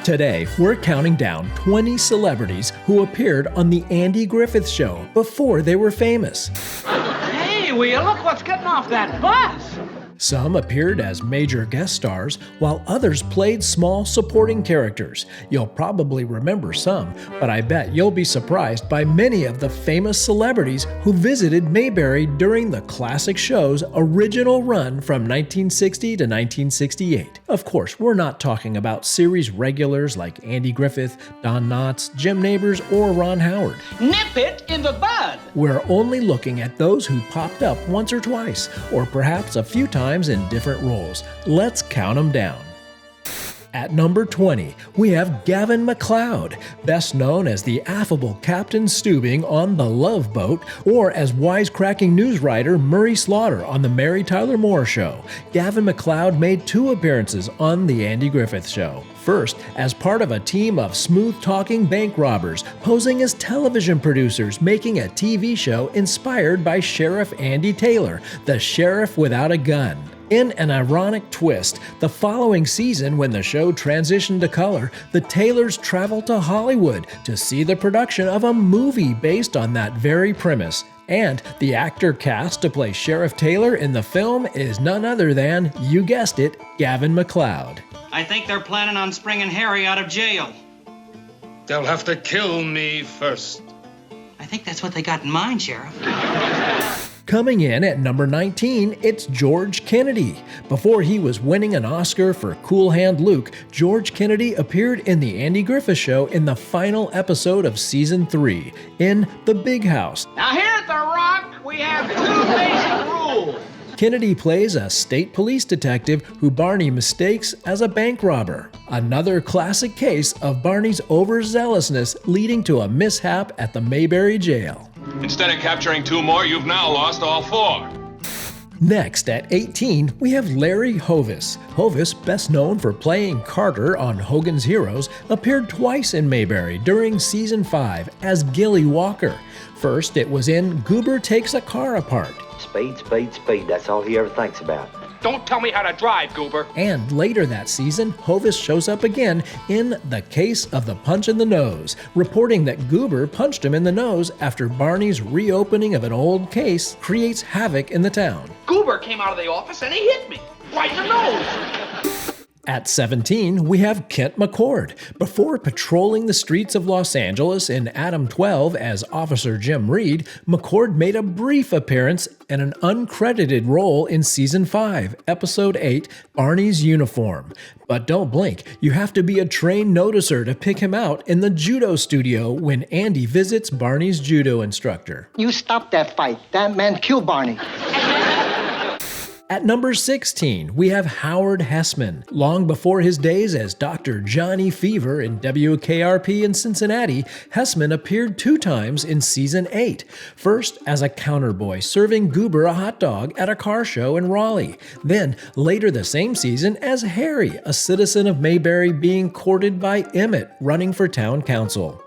Today, we're counting down 20 celebrities who appeared on The Andy Griffith Show before they were famous. Hey, will you look what's getting off that bus? Some appeared as major guest stars, while others played small supporting characters. You'll probably remember some, but I bet you'll be surprised by many of the famous celebrities who visited Mayberry during the classic show's original run from 1960 to 1968. Of course, we're not talking about series regulars like Andy Griffith, Don Knotts, Jim Nabors, or Ron Howard. Nip it in the bud. We're only looking at those who popped up once or twice, or perhaps a few times in different roles. Let's count them down. At number 20, we have Gavin MacLeod, best known as the affable Captain Steubing on The Love Boat, or as wisecracking news writer Murray Slaughter on The Mary Tyler Moore Show. Gavin MacLeod made 2 appearances on The Andy Griffith Show. First, as part of a team of smooth-talking bank robbers, posing as television producers, making a TV show inspired by Sheriff Andy Taylor, the sheriff without a gun. In an ironic twist, the following season, when the show transitioned to color, the Taylors traveled to Hollywood to see the production of a movie based on that very premise. And the actor cast to play Sheriff Taylor in the film is none other than, you guessed it, Gavin MacLeod. I think they're planning on springing Harry out of jail. They'll have to kill me first. I think that's what they got in mind, Sheriff. Coming in at number 19, it's George Kennedy. Before he was winning an Oscar for Cool Hand Luke, George Kennedy appeared in The Andy Griffith Show in the final episode of Season 3, in The Big House. Now here at The Rock, we have 2 basic rules. Kennedy plays a state police detective who Barney mistakes as a bank robber. Another classic case of Barney's overzealousness leading to a mishap at the Mayberry jail. Instead of capturing 2 more, you've now lost all 4. Next, at 18, we have Larry Hovis. Hovis, best known for playing Carter on Hogan's Heroes, appeared twice in Mayberry during Season 5 as Gilly Walker. First, it was in Goober Takes a Car Apart. Speed, speed, speed. That's all he ever thinks about. Don't tell me how to drive, Goober. And later that season, Hovis shows up again in The Case of the Punch in the Nose, reporting that Goober punched him in the nose after Barney's reopening of an old case creates havoc in the town. Goober came out of the office and he hit me right in the nose. At 17, we have Kent McCord. Before patrolling the streets of Los Angeles in Adam 12 as Officer Jim Reed, McCord made a brief appearance in an uncredited role in Season 5, Episode 8, Barney's Uniform. But don't blink, you have to be a trained noticer to pick him out in the judo studio when Andy visits Barney's judo instructor. You stop that fight. That man killed Barney. At number 16, we have Howard Hesseman. Long before his days as Dr. Johnny Fever in WKRP in Cincinnati, Hesseman appeared 2 times in Season 8. First, as a counterboy serving Goober a hot dog at a car show in Raleigh. Then, later the same season, as Harry, a citizen of Mayberry being courted by Emmett, running for town council.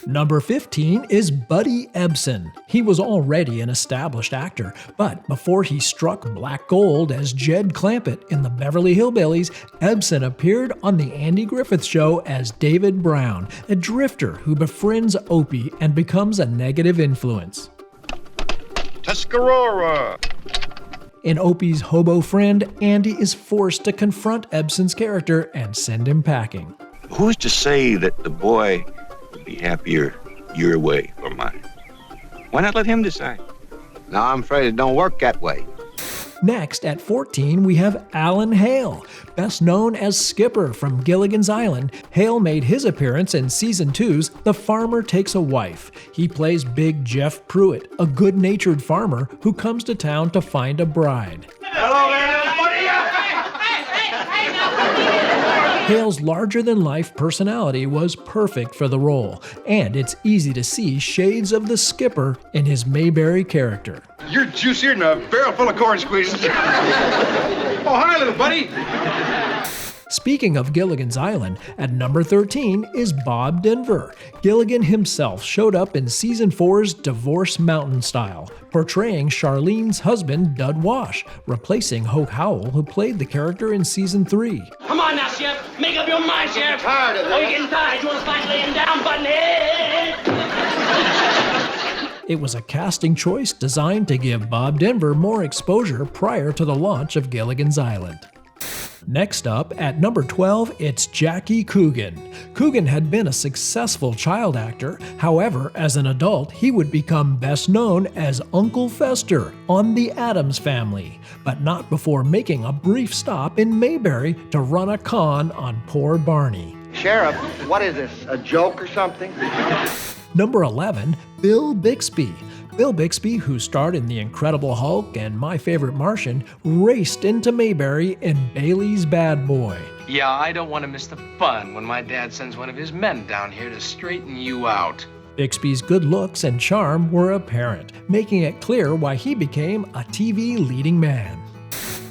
Number 15 is Buddy Ebsen. He was already an established actor, but before he struck black gold as Jed Clampett in the Beverly Hillbillies, Ebsen appeared on The Andy Griffith Show as David Brown, a drifter who befriends Opie and becomes a negative influence. Tuscarora! In Opie's hobo friend, Andy is forced to confront Ebsen's character and send him packing. Who's to say that the boy would be happier your way or mine? Why not let him decide? No, I'm afraid it don't work that way. Next, at 14, we have Alan Hale. Best known as Skipper from Gilligan's Island, Hale made his appearance in Season 2's The Farmer Takes a Wife. He plays Big Jeff Pruitt, a good-natured farmer who comes to town to find a bride. Hello there, everybody! Hale's larger-than-life personality was perfect for the role, and it's easy to see shades of the Skipper in his Mayberry character. You're juicier than a barrel full of corn squeezes. Oh, hi, little buddy. Speaking of Gilligan's Island, at number 13 is Bob Denver. Gilligan himself showed up in Season 4's Divorce Mountain Style, portraying Charlene's husband, Dud Wash, replacing Hoke Howell, who played the character in Season 3. Come on now, Chef. Make up your mind, Sheriff. Tired of this. Oh, you're getting tired. You want to start laying down, buttonhead? It was a casting choice designed to give Bob Denver more exposure prior to the launch of Gilligan's Island. Next up, at number 12, it's Jackie Coogan. Coogan had been a successful child actor. However, as an adult, he would become best known as Uncle Fester on The Addams Family, but not before making a brief stop in Mayberry to run a con on poor Barney. Sheriff, what is this, a joke or something? Number 11, Bill Bixby. Bill Bixby, who starred in The Incredible Hulk and My Favorite Martian, raced into Mayberry in Bailey's Bad Boy. Yeah, I don't want to miss the fun when my dad sends one of his men down here to straighten you out. Bixby's good looks and charm were apparent, making it clear why he became a TV leading man.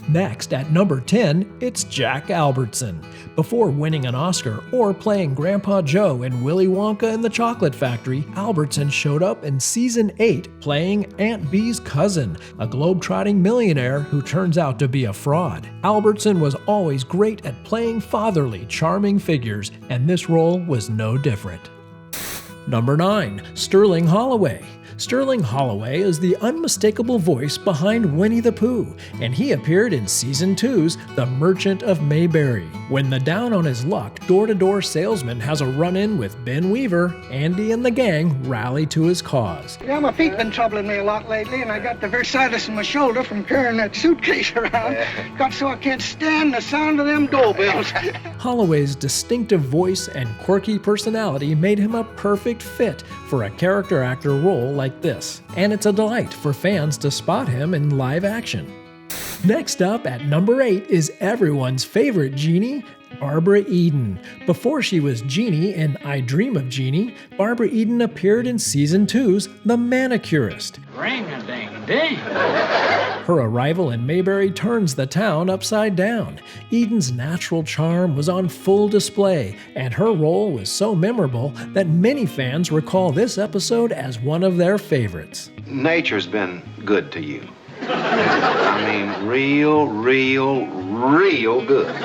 Next, at number 10, it's Jack Albertson. Before winning an Oscar or playing Grandpa Joe in Willy Wonka and the Chocolate Factory, Albertson showed up in Season 8 playing Aunt Bee's cousin, a globe-trotting millionaire who turns out to be a fraud. Albertson was always great at playing fatherly, charming figures, and this role was no different. Number 9, Sterling Holloway. Sterling Holloway is the unmistakable voice behind Winnie the Pooh, and he appeared in Season 2's The Merchant of Mayberry. When the down-on-his-luck, door-to-door salesman has a run-in with Ben Weaver, Andy and the gang rally to his cause. Yeah, my feet's been troubling me a lot lately, and I got the bursitis in my shoulder from carrying that suitcase around. Got so I can't stand the sound of them doorbells. Holloway's distinctive voice and quirky personality made him a perfect fit for a character actor role like this, and it's a delight for fans to spot him in live action. Next up at number 8 is everyone's favorite Jeannie, Barbara Eden. Before she was Jeannie in I Dream of Jeannie, Barbara Eden appeared in Season 2's The Manicurist. Ring-a-ding-ding. Her arrival in Mayberry turns the town upside down. Eden's natural charm was on full display, and her role was so memorable that many fans recall this episode as one of their favorites. Nature's been good to you. I mean, real good.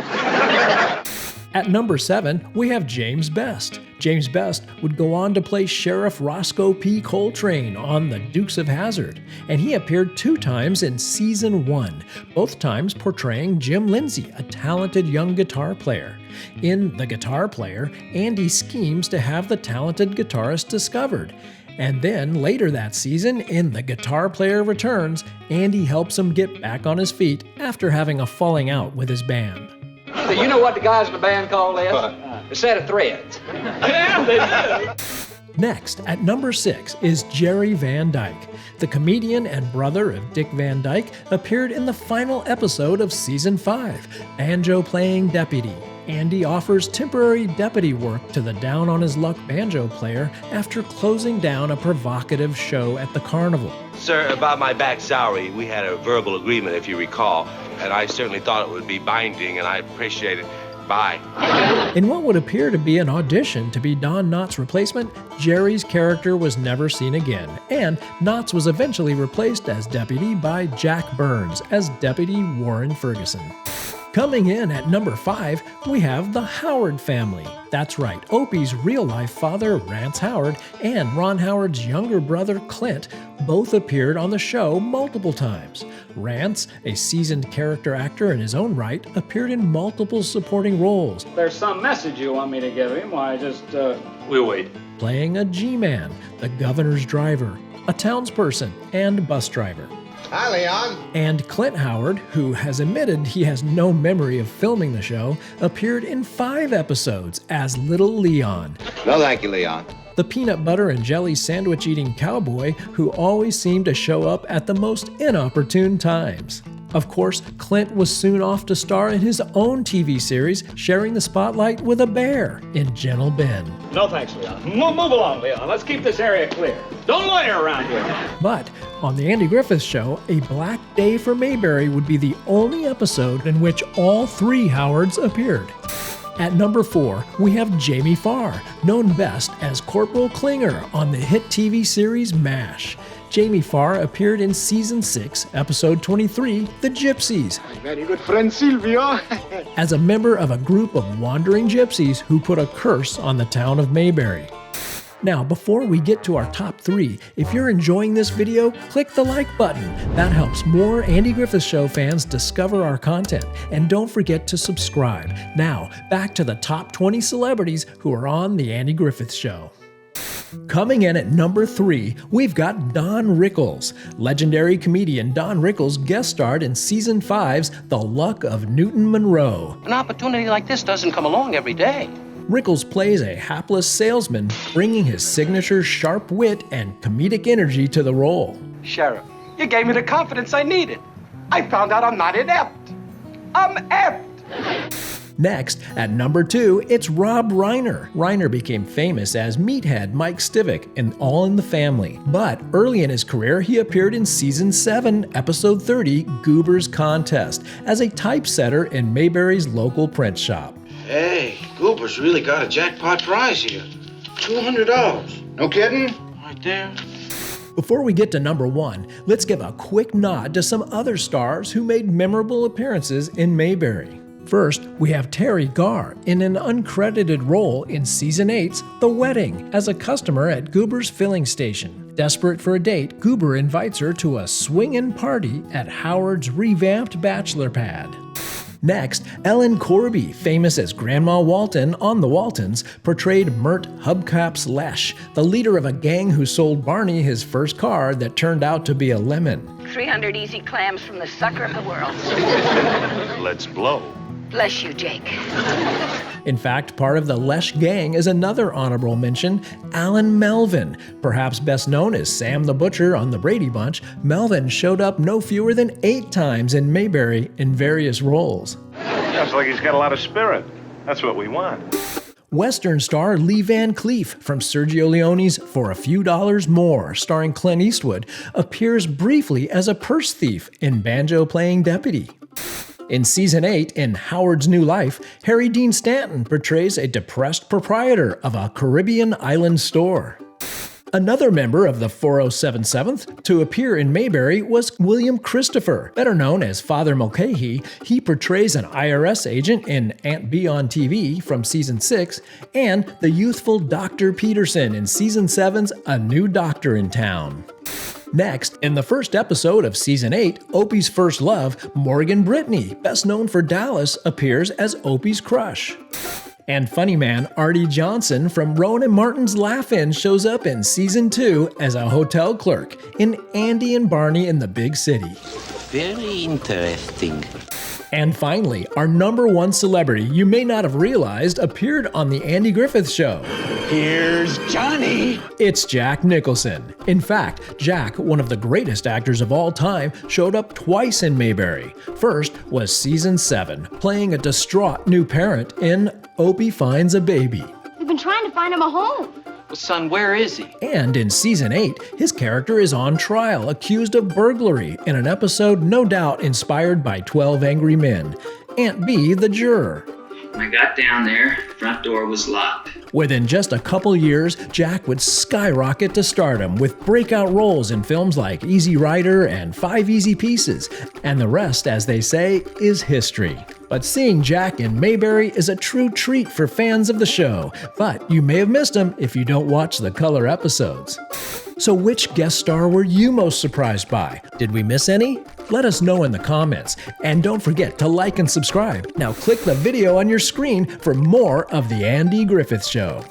At number 7, we have James Best. James Best would go on to play Sheriff Roscoe P. Coltrane on The Dukes of Hazzard, and he appeared 2 times in Season 1, both times portraying Jim Lindsay, a talented young guitar player. In The Guitar Player, Andy schemes to have the talented guitarist discovered. And then, later that season, in The Guitar Player Returns, Andy helps him get back on his feet after having a falling out with his band. So you know what the guys in the band call this? A set of threads. Yeah, they do. Next, at number 6, is Jerry Van Dyke. The comedian and brother of Dick Van Dyke appeared in the final episode of Season 5, banjo-playing deputy. Andy offers temporary deputy work to the down-on-his-luck banjo player after closing down a provocative show at the carnival. Sir, about my back salary, we had a verbal agreement, if you recall, and I certainly thought it would be binding, and I appreciate it. Bye. In what would appear to be an audition to be Don Knotts' replacement, Jerry's character was never seen again, and Knotts was eventually replaced as deputy by Jack Burns as Deputy Warren Ferguson. Coming in at number 5, we have the Howard family. That's right, Opie's real-life father, Rance Howard, and Ron Howard's younger brother, Clint, both appeared on the show multiple times. Rance, a seasoned character actor in his own right, appeared in multiple supporting roles. There's some message you want me to give him. Why, just, We'll wait. Playing a G-man, the governor's driver, a townsperson, and bus driver. Hi, Leon. And Clint Howard, who has admitted he has no memory of filming the show, appeared in 5 episodes as Little Leon. No, thank you, Leon. The peanut butter and jelly sandwich-eating cowboy who always seemed to show up at the most inopportune times. Of course, Clint was soon off to star in his own TV series, sharing the spotlight with a bear in Gentle Ben. No thanks, Leon. Move along, Leon. Let's keep this area clear. Don't loiter around here. But on The Andy Griffith Show, A Black Day for Mayberry would be the only episode in which all 3 Howards appeared. At number 4, we have Jamie Farr, known best as Corporal Klinger on the hit TV series MASH. Jamie Farr appeared in Season 6, Episode 23, The Gypsies. Very good friend, Silvio. As a member of a group of wandering gypsies who put a curse on the town of Mayberry. Now, before we get to our top 3, if you're enjoying this video, click the like button. That helps more Andy Griffith Show fans discover our content. And don't forget to subscribe. Now, back to the top 20 celebrities who are on The Andy Griffith Show. Coming in at number 3, we've got Don Rickles. Legendary comedian Don Rickles guest starred in Season 5's The Luck of Newton Monroe. An opportunity like this doesn't come along every day. Rickles plays a hapless salesman, bringing his signature sharp wit and comedic energy to the role. Sheriff, you gave me the confidence I needed. I found out I'm not inept. I'm apt. Next, at number 2, it's Rob Reiner. Reiner became famous as Meathead Mike Stivic in All in the Family. But early in his career, he appeared in Season 7, Episode 30, Goober's Contest, as a typesetter in Mayberry's local print shop. Hey, Goober's really got a jackpot prize here. $200. No kidding? Right there. Before we get to number 1, let's give a quick nod to some other stars who made memorable appearances in Mayberry. First, we have Teri Garr in an uncredited role in Season 8's The Wedding as a customer at Goober's filling station. Desperate for a date, Goober invites her to a swingin' party at Howard's revamped bachelor pad. Next, Ellen Corby, famous as Grandma Walton on The Waltons, portrayed Mert Hubcaps Lesh, the leader of a gang who sold Barney his first car that turned out to be a lemon. 300 easy clams from the sucker of the world. Let's blow. Bless you, Jake. In fact, part of the Lesh gang is another honorable mention, Alan Melvin. Perhaps best known as Sam the Butcher on the Brady Bunch, Melvin showed up no fewer than 8 times in Mayberry in various roles. Sounds like he's got a lot of spirit. That's what we want. Western star Lee Van Cleef from Sergio Leone's For a Few Dollars More, starring Clint Eastwood, appears briefly as a purse thief in Banjo-Playing Deputy. In Season 8, in Howard's New Life, Harry Dean Stanton portrays a depressed proprietor of a Caribbean island store. Another member of the 407th to appear in Mayberry was William Christopher, better known as Father Mulcahy. He portrays an IRS agent in Aunt Bee on TV from Season 6, and the youthful Dr. Peterson in Season 7's A New Doctor in Town. Next, in the first episode of Season 8, Opie's First Love, Morgan Brittany, best known for Dallas, appears as Opie's crush. And funny man Artie Johnson from Rowan and Martin's Laugh-In shows up in Season 2 as a hotel clerk in Andy and Barney in the Big City. Very interesting. And finally, our number 1 celebrity you may not have realized appeared on The Andy Griffith Show. Here's Johnny. It's Jack Nicholson. In fact, Jack, one of the greatest actors of all time, showed up twice in Mayberry. First was Season 7, playing a distraught new parent in Opie Finds a Baby. We've been trying to find him a home. Well, son, where is he? And in Season 8, his character is on trial, accused of burglary, in an episode no doubt inspired by 12 Angry Men. Aunt Bee, the juror. When I got down there, the front door was locked. Within just a couple years, Jack would skyrocket to stardom with breakout roles in films like Easy Rider and 5 Easy Pieces. And the rest, as they say, is history. But seeing Jack in Mayberry is a true treat for fans of the show. But you may have missed him if you don't watch the color episodes. So which guest star were you most surprised by? Did we miss any? Let us know in the comments. And don't forget to like and subscribe. Now click the video on your screen for more of The Andy Griffith Show.